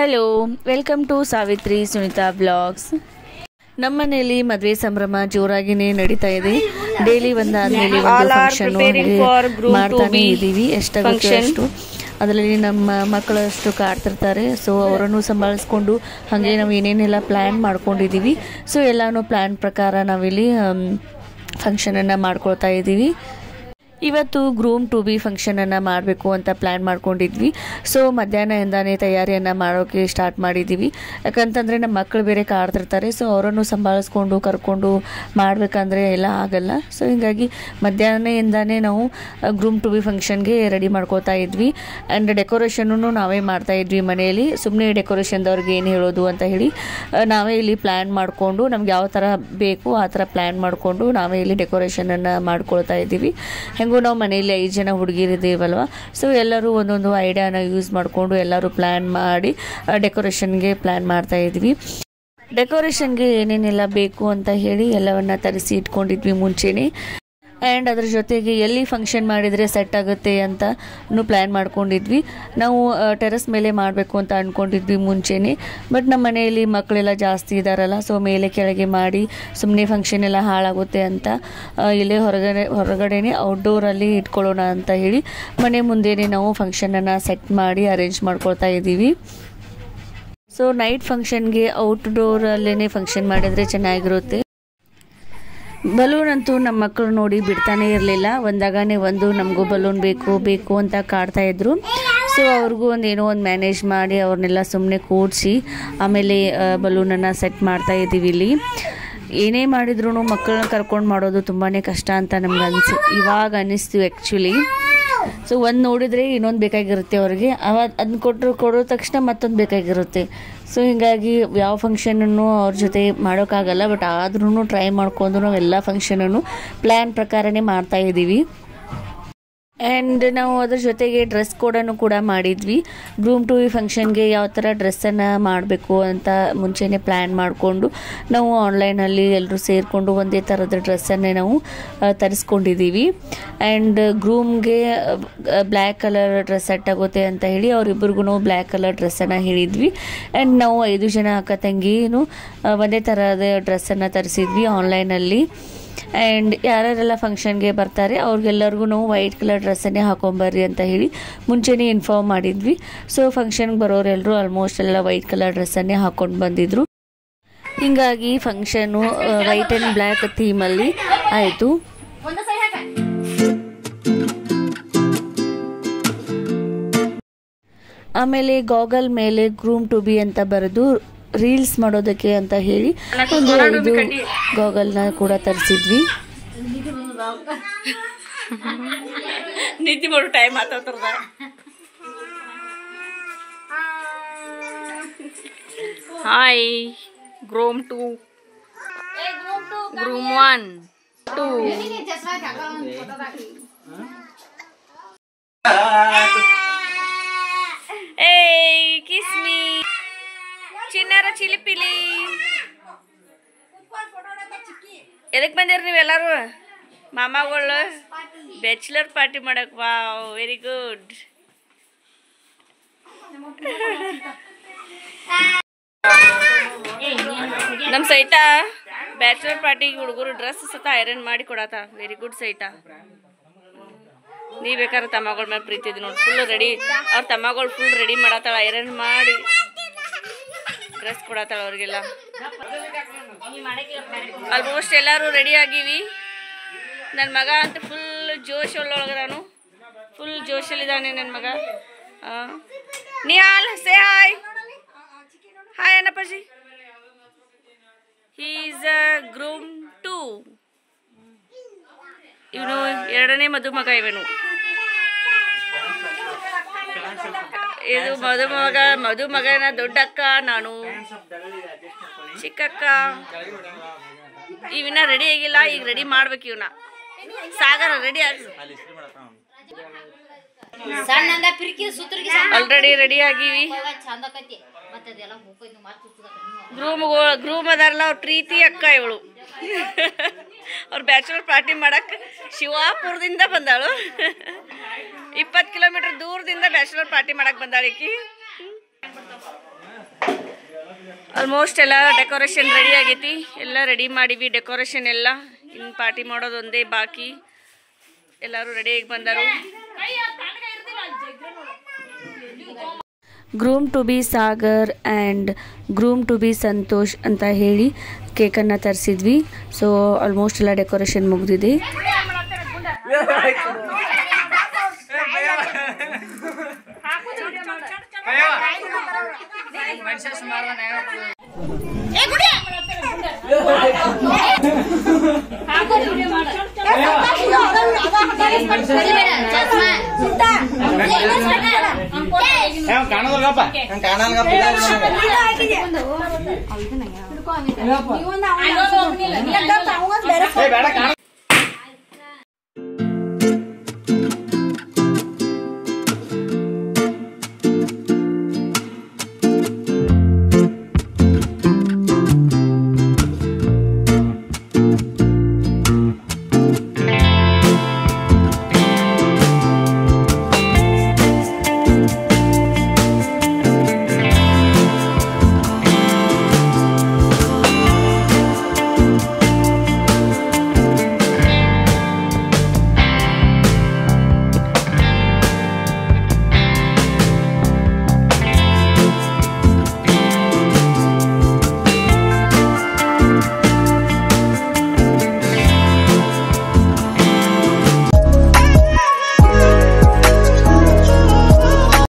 Hello, welcome to Savitri Sunita blogs. ನಮ್ಮ ಮನೆಯಲ್ಲಿ ಮದುವೆ ಸಂಭ್ರಮ ಜೋರಾಗಿನೇ ನಡೀತಾ ಇದೆ. ಡೈಲಿ ಒಂದಾದ್ಮೇಲೆ ಒಂದು ಫಂಕ್ಷನ್ ಮಾಡ್ತಾನೆ ಇದ್ದೀವಿ. ಎಷ್ಟಾಗುತ್ತೆ ಅಷ್ಟು. ಅದರಲ್ಲಿ ನಮ್ಮ ಮಕ್ಕಳು ಅಷ್ಟು ಕಾಡ್ತಿರ್ತಾರೆ. ಸೊ ಅವರನ್ನು ಸಂಭಾಳಿಸ್ಕೊಂಡು ಹಾಗೆ ನಾವು ಏನೇನೆಲ್ಲ ಪ್ಲ್ಯಾನ್ ಮಾಡ್ಕೊಂಡಿದ್ದೀವಿ. ಸೊ ಎಲ್ಲನೂ ಪ್ಲ್ಯಾನ್ ಪ್ರಕಾರ ನಾವಿಲ್ಲಿ ಫಂಕ್ಷನನ್ನು ಮಾಡ್ಕೊಳ್ತಾ ಇದ್ದೀವಿ. ಇವತ್ತು ಗ್ರೂಮ್ ಟು ಬಿ ಫಂಕ್ಷನನ್ನು ಮಾಡಬೇಕು ಅಂತ ಪ್ಲ್ಯಾನ್ ಮಾಡ್ಕೊಂಡಿದ್ವಿ. ಸೊ ಮಧ್ಯಾಹ್ನದಿಂದಾನೇ ತಯಾರಿಯನ್ನು ಮಾಡೋಕ್ಕೆ ಸ್ಟಾರ್ಟ್ ಮಾಡಿದ್ದೀವಿ. ಯಾಕಂತಂದರೆ ನಮ್ಮ ಮಕ್ಕಳು ಬೇರೆ ಕಾಡ್ತಿರ್ತಾರೆ. ಸೊ ಅವರನ್ನು ಸಂಭಾಳಿಸ್ಕೊಂಡು ಕರ್ಕೊಂಡು ಮಾಡಬೇಕಂದ್ರೆ ಎಲ್ಲ ಆಗಲ್ಲ. ಸೊ ಹೀಗಾಗಿ ಮಧ್ಯಾಹ್ನದಿಂದಾನೇ ನಾವು ಗ್ರೂಮ್ ಟು ಬಿ ಫಂಕ್ಷನ್ಗೆ ರೆಡಿ ಮಾಡ್ಕೋತಾ ಇದ್ವಿ. ಆ್ಯಂಡ್ ಡೆಕೋರೇಷನನ್ನು ನಾವೇ ಮಾಡ್ತಾಯಿದ್ವಿ ಮನೆಯಲ್ಲಿ. ಸುಮ್ಮನೆ ಡೆಕೋರೇಷನ್ದವ್ರಿಗೆ ಏನು ಹೇಳೋದು ಅಂತ ಹೇಳಿ ನಾವೇ ಇಲ್ಲಿ ಪ್ಲ್ಯಾನ್ ಮಾಡಿಕೊಂಡು ನಮ್ಗೆ ಯಾವ ಥರ ಬೇಕು ಆ ಥರ ಪ್ಲ್ಯಾನ್ ಮಾಡಿಕೊಂಡು ನಾವೇ ಇಲ್ಲಿ ಡೆಕೋರೇಷನನ್ನು ಮಾಡ್ಕೊಳ್ತಾ ಇದ್ದೀವಿ. ಹೆಂಗೂ ನಾವು ಮನೆಯಲ್ಲಿ 5 ಜನ ಹುಡುಗಿರಿದ್ದೀವಲ್ವ. ಸೊ ಎಲ್ಲರೂ ಒಂದೊಂದು ಐಡಿಯಾನ ಯೂಸ್ ಮಾಡಿಕೊಂಡು ಎಲ್ಲರೂ ಪ್ಲ್ಯಾನ್ ಮಾಡಿ ಡೆಕೋರೇಷನ್ಗೆ ಪ್ಲ್ಯಾನ್ ಮಾಡ್ತಾ ಇದ್ವಿ. ಡೆಕೋರೇಷನ್ಗೆ ಏನೇನೆಲ್ಲ ಬೇಕು ಅಂತ ಹೇಳಿ ಎಲ್ಲವನ್ನ ತರಿಸಿ ಇಟ್ಕೊಂಡಿದ್ವಿ ಮುಂಚೆನೇ. ಆ್ಯಂಡ್ ಅದ್ರ ಜೊತೆಗೆ ಎಲ್ಲಿ ಫಂಕ್ಷನ್ ಮಾಡಿದರೆ ಸೆಟ್ ಆಗುತ್ತೆ ಅಂತ ಪ್ಲ್ಯಾನ್ ಮಾಡ್ಕೊಂಡಿದ್ವಿ. ನಾವು ಟೆರೆಸ್ ಮೇಲೆ ಮಾಡಬೇಕು ಅಂತ ಅಂದ್ಕೊಂಡಿದ್ವಿ ಮುಂಚೆನೇ. ಬಟ್ ನಮ್ಮ ಮನೆಯಲ್ಲಿ ಮಕ್ಕಳೆಲ್ಲ ಜಾಸ್ತಿ ಇದ್ದಾರಲ್ಲ. ಸೊ ಮೇಲೆ ಕೆಳಗೆ ಮಾಡಿ ಸುಮ್ಮನೆ ಫಂಕ್ಷನ್ ಎಲ್ಲ ಹಾಳಾಗುತ್ತೆ ಅಂತ ಇಲ್ಲೇ ಹೊರಗಡೆನೇ ಔಟ್ಡೋರಲ್ಲಿ ಇಟ್ಕೊಳ್ಳೋಣ ಅಂತ ಹೇಳಿ ಮನೆ ಮುಂದೆನೇ ನಾವು ಫಂಕ್ಷನನ್ನು ಸೆಟ್ ಮಾಡಿ ಅರೇಂಜ್ ಮಾಡ್ಕೊಳ್ತಾ ಇದ್ದೀವಿ. ಸೊ ನೈಟ್ ಫಂಕ್ಷನ್ಗೆ ಔಟ್ಡೋರಲ್ಲೇ ಫಂಕ್ಷನ್ ಮಾಡಿದರೆ ಚೆನ್ನಾಗಿರುತ್ತೆ. ಬಲೂನ್ ಅಂತೂ ನಮ್ಮ ಮಕ್ಕಳು ನೋಡಿ ಬಿಡ್ತಾನೆ ಇರಲಿಲ್ಲ. ಒಂದಾಗನೇ ಒಂದು ನಮಗೂ ಬಲೂನ್ ಬೇಕು ಅಂತ ಕಾಡ್ತಾಯಿದ್ರು. ಸೊ ಅವ್ರಿಗೂ ಏನೋ ಒಂದು ಮ್ಯಾನೇಜ್ ಮಾಡಿ ಅವ್ರನ್ನೆಲ್ಲ ಸುಮ್ಮನೆ ಕೂಡಿಸಿ ಆಮೇಲೆ ಬಲೂನನ್ನು ಸೆಟ್ ಮಾಡ್ತಾ ಇದ್ದೀವಿ. ಇಲ್ಲಿ ಏನೇ ಮಾಡಿದ್ರು ಮಕ್ಕಳನ್ನ ಕರ್ಕೊಂಡು ಮಾಡೋದು ತುಂಬಾ ಕಷ್ಟ ಅಂತ ನಮ್ಗೆ ಇವಾಗ ಅನ್ನಿಸ್ತು ಆ್ಯಕ್ಚುಲಿ. ಸೊ ಒಂದು ನೋಡಿದರೆ ಇನ್ನೊಂದು ಬೇಕಾಗಿರುತ್ತೆ ಅವ್ರಿಗೆ. ಅದನ್ನ ಕೊಡೋ ತಕ್ಷಣ ಮತ್ತೊಂದು ಬೇಕಾಗಿರುತ್ತೆ. ಸೊ ಹೀಗಾಗಿ ಯಾವ ಫಂಕ್ಷನನ್ನು ಅವ್ರ ಜೊತೆ ಮಾಡೋಕ್ಕಾಗಲ್ಲ. ಬಟ್ ಆದ್ರೂ ಟ್ರೈ ಮಾಡ್ಕೊಂಡು ನಾವು ಎಲ್ಲ ಫಂಕ್ಷನನ್ನು ಪ್ಲ್ಯಾನ್ ಪ್ರಕಾರನೇ ಮಾಡ್ತಾಯಿದ್ದೀವಿ. ಆ್ಯಂಡ್ ನಾವು ಅದ್ರ ಜೊತೆಗೆ ಡ್ರೆಸ್ ಕೋಡನ್ನು ಕೂಡ ಮಾಡಿದ್ವಿ. ಗ್ರೂಮ್ ಟು ಬಿ ಫಂಕ್ಷನ್ಗೆ ಯಾವ ಥರ ಡ್ರೆಸ್ಸನ್ನು ಮಾಡಬೇಕು ಅಂತ ಮುಂಚೆನೇ ಪ್ಲ್ಯಾನ್ ಮಾಡಿಕೊಂಡು ನಾವು ಆನ್ಲೈನಲ್ಲಿ ಎಲ್ಲರೂ ಸೇರಿಕೊಂಡು ಒಂದೇ ಥರದ ಡ್ರೆಸ್ಸನ್ನೇ ನಾವು ತರಿಸ್ಕೊಂಡಿದ್ದೀವಿ. ಆ್ಯಂಡ್ ಗ್ರೂಮ್ಗೆ ಬ್ಲ್ಯಾಕ್ ಕಲರ್ ಡ್ರೆಸ್ ಸೆಟ್ ಆಗುತ್ತೆ ಅಂತ ಹೇಳಿ ಅವರಿಬ್ಬರಿಗೂ ಬ್ಲ್ಯಾಕ್ ಕಲರ್ ಡ್ರೆಸ್ಸನ್ನು ಹೇಳಿದ್ವಿ. ಆ್ಯಂಡ್ ನಾವು 5 ಜನ ಅಕ್ಕ ತಂಗಿನೂ ಒಂದೇ ಥರದ ಡ್ರೆಸ್ಸನ್ನು ತರಿಸಿದ್ವಿ ಆನ್ಲೈನಲ್ಲಿ. ಆ್ಯಂಡ್ ಯಾರ್ಯಾರೆಲ್ಲ ಫಂಕ್ಷನ್ಗೆ ಬರ್ತಾರೆ ಅವ್ರಿಗೆಲ್ಲರಿಗೂ ನಾವು ವೈಟ್ ಕಲರ್ ಡ್ರೆಸ್ಸನ್ನೇ ಹಾಕೊಂಬರ್ರಿ ಅಂತ ಹೇಳಿ ಮುಂಚೆನೇ ಇನ್ಫಾರ್ಮ್ ಮಾಡಿದ್ವಿ. ಸೊ ಫಂಕ್ಷನ್ಗೆ ಬರೋರೆಲ್ಲರೂ ಆಲ್ಮೋಸ್ಟ್ ಎಲ್ಲ ವೈಟ್ ಕಲರ್ ಡ್ರೆಸ್ಸನ್ನೇ ಹಾಕ್ಕೊಂಡು ಬಂದಿದ್ರು. ಹೀಗಾಗಿ ಫಂಕ್ಷನು ವೈಟ್ ಆ್ಯಂಡ್ ಬ್ಲ್ಯಾಕ್ ಥೀಮಲ್ಲಿ ಆಯಿತು. ಆಮೇಲೆ ಗಾಗಲ್ ಮೇಲೆ ಗ್ರೂಮ್ ಟು ಬಿ ಅಂತ ಬರೆದು ರೀಲ್ಸ್ ಮಾಡೋದಕ್ಕೆ ಅಂತ ಹೇಳಿ ಒಂದು 5 ಗಾಗಲ್ನ ಕೂಡ ತರಿಸಿದ್ವಿ. ನಿದ್ದೆ ಮಾಡೋ ಟೈಮ್ ಆತದ. ಹಾಯ್ ಗ್ರೂಮ್ 2 ಗ್ರೂಮ್ 1 2 ಏಯ್ ಕಿಸ್ ಮೀ ಚಿನ್ನಾರ ಚಿಲಿಪಿಲಿ. ಎದಕ್ಕೆ ಬಂದಿರಿ ನೀವೆಲ್ಲರೂ? ಮಾಮಾಗಳು ಬ್ಯಾಚುಲರ್ ಪಾರ್ಟಿ ಮಾಡಕ್ಕೆ. Wow, very good. ನಮ್ಮ ಸೈತ ಬ್ಯಾಚುಲರ್ ಪಾರ್ಟಿಗೆ ಹುಡುಗರು ಡ್ರೆಸ್ ಸತ ಐರನ್ ಮಾಡಿ ಕೊಡತ್ತ. ವೆರಿ ಗುಡ್ ಸೈತ. ನೀ ಬೇಕಾದ್ರೆ ತಮ್ಮಗಳ ಮೇಲೆ ಪ್ರೀತಿ ಇದೆ ನೋಡಿ. ಫುಲ್ ರೆಡಿ ಅವ್ರ ತಮ್ಮಗಳು ಫುಲ್ ರೆಡಿ ಮಾಡತ್ತಾಳ. ಐರನ್ ಮಾಡಿ ಡ್ರೆಸ್ ಕೊಡತ್ತಾಳ ಅವ್ರಿಗೆಲ್ಲ. ಆಲ್ಮೋಸ್ಟ್ ಎಲ್ಲರೂ ರೆಡಿ ಆಗೀವಿ. ನನ್ನ ಮಗ ಅಂತ ಫುಲ್ ಜೋಶ್ ಒಳಗದಾನು. ಫುಲ್ ಜೋಶಲ್ಲಿದ್ದಾನೆ ನನ್ನ ಮಗ. Nihal say hi. Hi Annappaji. He is a groom 2. ಇವನು 2ನೇ ಮದುಮಗ. ಇವನು ಇದು ಮದುಮಗನ ದೊಡ್ಡಕ್ಕ, ನಾನು ಚಿಕ್ಕಕ್ಕ. ಇವನ್ನ ರೆಡಿ ಆಗಿಲ್ಲ, ಈಗ ರೆಡಿ ಮಾಡ್ಬೇಕು. ಇವನ್ನ ಸಾಗರ ರೆಡಿ ಆಗಿ ಆಲ್ರೆಡಿ ರೆಡಿ ಆಗೀವಿ. ಗ್ರೂಮ್ ಅದಾರಲ್ಲ ಅವ್ರ ಪ್ರೀತಿ ಅಕ್ಕ ಇವಳು. ಅವ್ರು ಬ್ಯಾಚುಲರ್ ಪಾರ್ಟಿ ಮಾಡಕ್ಕೆ ಶಿವಾಪುರದಿಂದ ಬಂದಾಳು. 20 ಕಿಲೋಮೀಟರ್ ದೂರದಿಂದ ಬ್ಯಾಚುಲರ್ ಪಾರ್ಟಿ ಮಾಡಕ್ಕೆ ಬಂದಾಳ ಈಕಿ. ಆಲ್ಮೋಸ್ಟ್ ಎಲ್ಲ ಡೆಕೋರೇಷನ್ ರೆಡಿ ಆಗೈತಿ. ಎಲ್ಲ ರೆಡಿ ಮಾಡಿವಿ ಡೆಕೋರೇಷನ್ ಎಲ್ಲ. ಇನ್ನು ಪಾರ್ಟಿ ಮಾಡೋದು ಒಂದೇ ಬಾಕಿ. ಎಲ್ಲರೂ ರೆಡಿಯಾಗಿ ಬಂದರು. Groom to be Sagar and groom to be Santosh ಅಂತ ಹೇಳಿ ಕೇಕನ್ನು ತರಿಸಿದ್ವಿ. ಸೊ ಆಲ್ಮೋಸ್ಟ್ ಎಲ್ಲ ಡೆಕೋರೇಷನ್ ಮುಗಿದಿದೆ.